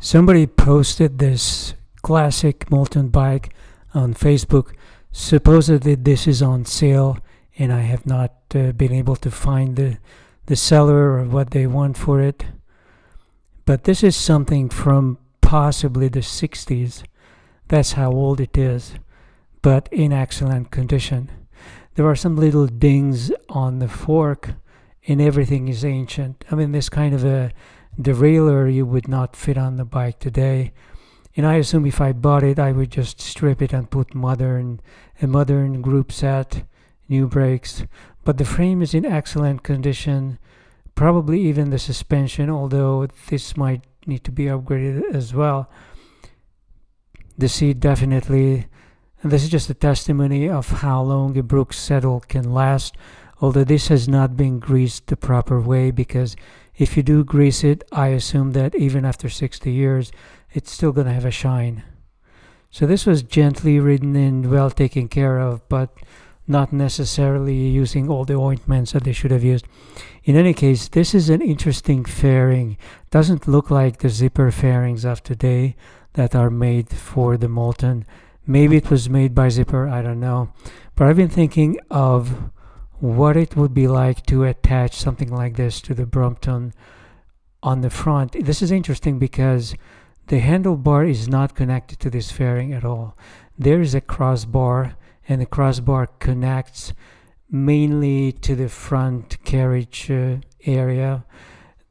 Somebody posted this classic Moulton bike on Facebook. Supposedly this is on sale, and I have not been able to find the seller or what they want for it. But this is something from possibly the 60s. That's how old it is, but in excellent condition. There are some little dings on the fork, and everything is ancient. I mean, this kind of a derailleur you would not fit on the bike today. And I assume if I bought it, I would just strip it and put a modern group set, new brakes. But the frame is in excellent condition, probably even the suspension, although this might need to be upgraded as well. The seat definitely, and this is just a testimony of how long a Brooks saddle can last, although this has not been greased the proper way, because if you do grease it, I assume that even after 60 years, it's still going to have a shine. So this was gently ridden and well taken care of, but not necessarily using all the ointments that they should have used. In any case, this is an interesting fairing. Doesn't look like the zipper fairings of today that are made for the Moulton. Maybe it was made by Zipper, I don't know. But I've been thinking of what it would be like to attach something like this to the Brompton on the front. This is interesting because the handlebar is not connected to this fairing at all. There is a crossbar, and the crossbar connects mainly to the front carriage area.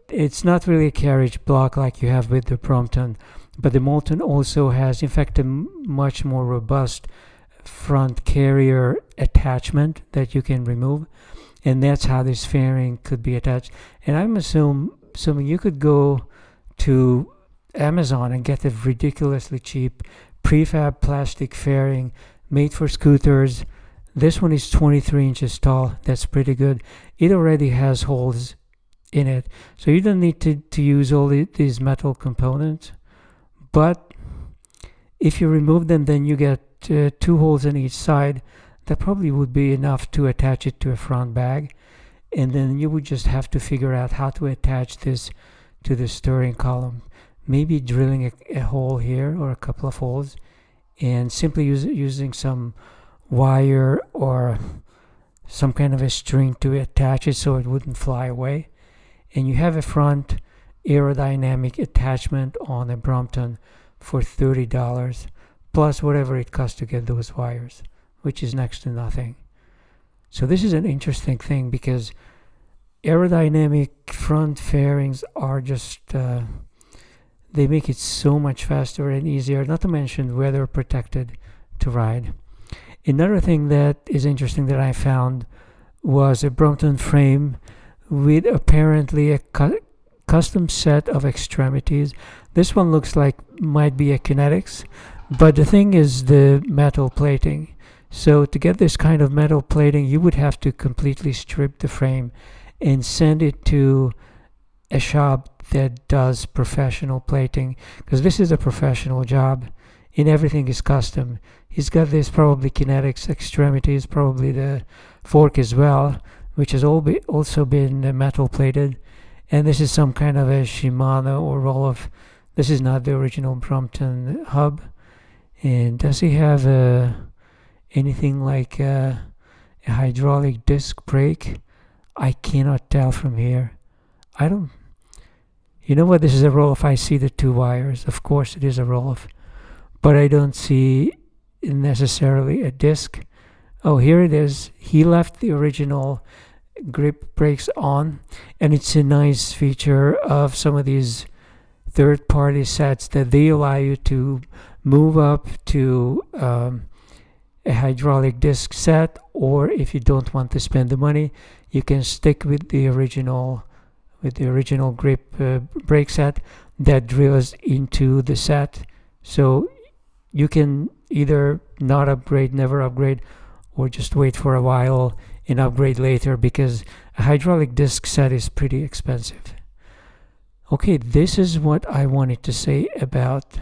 It's not really a carriage block like you have with the Brompton, but the Moulton also has, in fact, a much more robust front carrier attachment that you can remove, and that's how this fairing could be attached. And I'm assuming you could go to Amazon and get a ridiculously cheap prefab plastic fairing made for scooters. This one is 23 inches tall. That's pretty good. It already has holes in it, so you don't need to use all these metal components. But if you remove them, then you get two holes on each side. That probably would be enough to attach it to a front bag, and then you would just have to figure out how to attach this to the steering column. Maybe drilling a hole here or a couple of holes, and simply using some wire or some kind of a string to attach it so it wouldn't fly away. And you have a front aerodynamic attachment on a Brompton for $30, plus whatever it costs to get those wires, which is next to nothing. So this is an interesting thing, because aerodynamic front fairings are just they make it so much faster and easier, not to mention weather protected to ride. Another thing that is interesting that I found was a Brompton frame with apparently a custom set of extremities. This one looks like might be a kinetics, but the thing is the metal plating. So to get this kind of metal plating, you would have to completely strip the frame and send it to a shop that does professional plating, because this is a professional job and everything is custom. He's got this probably kinetics extremities, probably the fork as well, which has also been metal plated. And this is some kind of a Shimano or Rohloff. This is not the original Brompton hub. And does he have anything like a hydraulic disc brake? I cannot tell from here. You know what? This is a Rohloff. I see the two wires. Of course, it is a Rohloff, but I don't see necessarily a disc. Oh, here it is. He left the original grip brakes on, and it's a nice feature of some of these third-party sets that they allow you to move up to a hydraulic disc set, or if you don't want to spend the money, you can stick with the original grip brake set that drills into the set. So you can either not upgrade, never upgrade, or just wait for a while and upgrade later, because a hydraulic disc set is pretty expensive. Okay, this is what I wanted to say about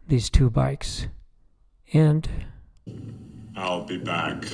these two bikes. And I'll be back.